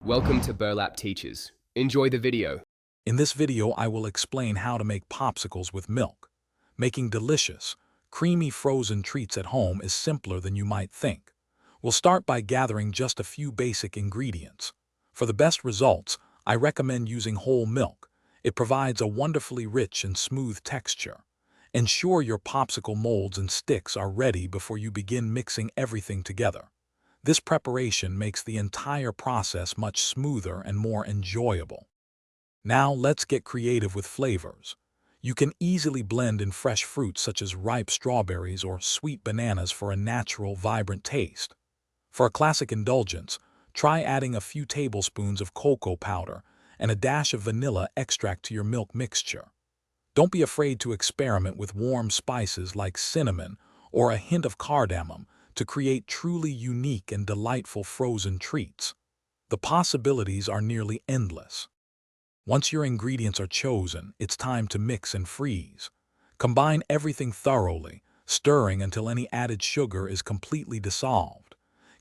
Welcome to Burlap Teachers. Enjoy the video. In this video, I will explain how to make popsicles with milk. Making delicious, creamy frozen treats at home is simpler than you might think. We'll start by gathering just a few basic ingredients. For the best results, I recommend using whole milk. It provides a wonderfully rich and smooth texture. Ensure your popsicle molds and sticks are ready before you begin mixing everything together. This preparation makes the entire process much smoother and more enjoyable. Now let's get creative with flavors. You can easily blend in fresh fruits such as ripe strawberries or sweet bananas for a natural, vibrant taste. For a classic indulgence, try adding a few tablespoons of cocoa powder and a dash of vanilla extract to your milk mixture. Don't be afraid to experiment with warm spices like cinnamon or a hint of cardamom to create truly unique and delightful frozen treats. The possibilities are nearly endless. Once your ingredients are chosen, it's time to mix and freeze. Combine everything thoroughly, stirring until any added sugar is completely dissolved.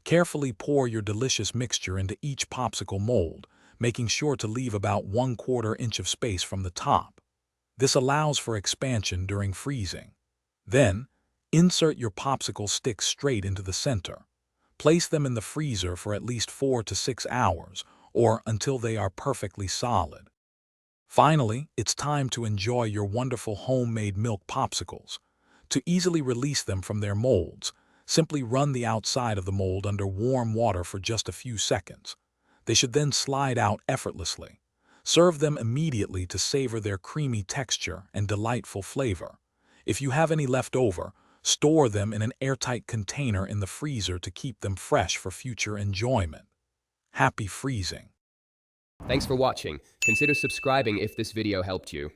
Carefully pour your delicious mixture into each popsicle mold, making sure to leave about 1/4 inch of space from the top. This allows for expansion during freezing. Then, insert your popsicle sticks straight into the center. Place them in the freezer for at least 4 to 6 hours, or until they are perfectly solid. Finally, it's time to enjoy your wonderful homemade milk popsicles. To easily release them from their molds, simply run the outside of the mold under warm water for just a few seconds. They should then slide out effortlessly. Serve them immediately to savor their creamy texture and delightful flavor. If you have any left over, store them in an airtight container in the freezer to keep them fresh for future enjoyment. Happy freezing! Thanks for watching. Consider subscribing if this video helped you.